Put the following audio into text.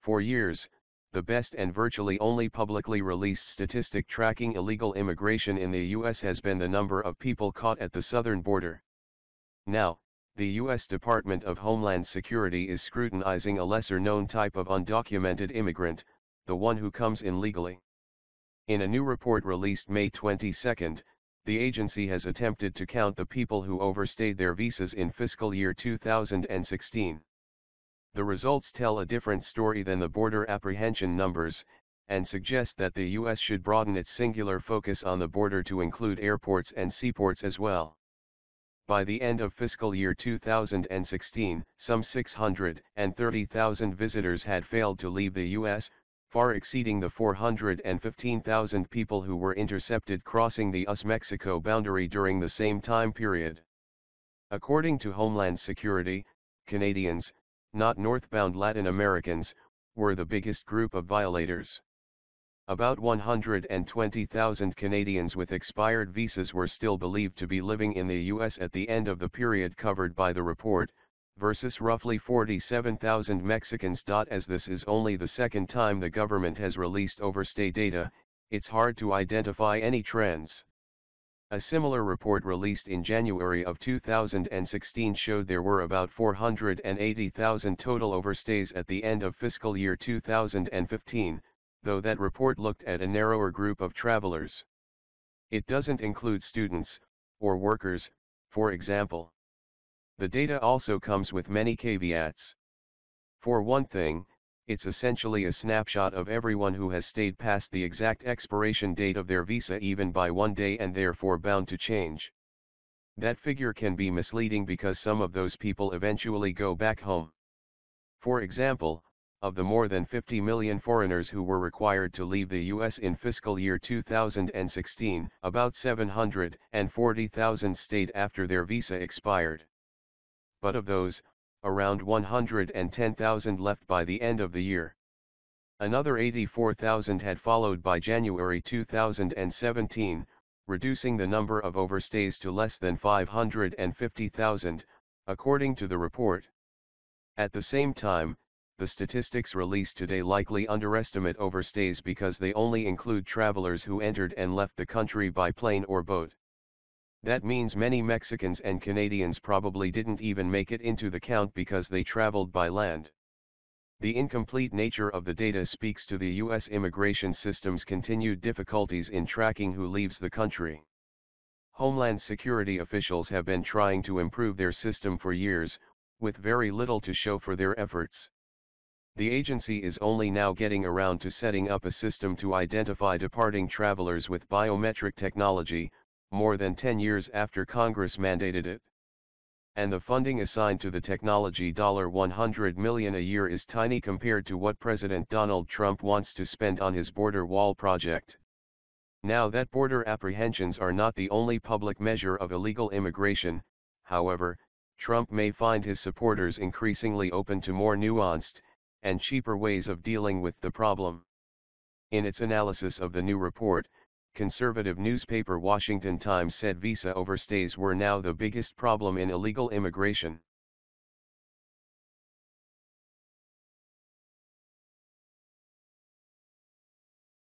For years, the best and virtually only publicly released statistic tracking illegal immigration in the U.S. has been the number of people caught at the southern border. Now, the U.S. Department of Homeland Security is scrutinizing a lesser-known type of undocumented immigrant, the one who comes in legally. In a new report released May 22, the agency has attempted to count the people who overstayed their visas in fiscal year 2016. The results tell a different story than the border apprehension numbers, and suggest that the U.S. should broaden its singular focus on the border to include airports and seaports as well. By the end of fiscal year 2016, some 630,000 visitors had failed to leave the U.S., far exceeding the 415,000 people who were intercepted crossing the US-Mexico boundary during the same time period. According to Homeland Security, Canadians, not northbound Latin Americans, were the biggest group of violators. About 120,000 Canadians with expired visas were still believed to be living in the U.S. at the end of the period covered by the report, versus roughly 47,000 Mexicans.As. This is only the second time the government has released overstay data. It's hard to identify any trends. A similar report released in January of 2016 showed there were about 480,000 total overstays at the end of fiscal year 2015, though that report looked at a narrower group of travelers. It doesn't include students, or workers, for example. The data also comes with many caveats. For one thing, it's essentially a snapshot of everyone who has stayed past the exact expiration date of their visa even by one day and therefore bound to change. That figure can be misleading because some of those people eventually go back home. For example, of the more than 50 million foreigners who were required to leave the U.S. in fiscal year 2016, about 740,000 stayed after their visa expired. But of those, around 110,000 left by the end of the year. Another 84,000 had followed by January 2017, reducing the number of overstays to less than 550,000, according to the report. At the same time, the statistics released today likely underestimate overstays because they only include travelers who entered and left the country by plane or boat. That means many Mexicans and Canadians probably didn't even make it into the count because they traveled by land. The incomplete nature of the data speaks to the U.S. immigration system's continued difficulties in tracking who leaves the country. Homeland Security officials have been trying to improve their system for years, with very little to show for their efforts. The agency is only now getting around to setting up a system to identify departing travelers with biometric technology, more than 10 years after Congress mandated it. And the funding assigned to the technology, $100 million a year, is tiny compared to what President Donald Trump wants to spend on his border wall project. Now that border apprehensions are not the only public measure of illegal immigration, however, Trump may find his supporters increasingly open to more nuanced and cheaper ways of dealing with the problem. In its analysis of the new report, conservative newspaper Washington Times said visa overstays were now the biggest problem in illegal immigration.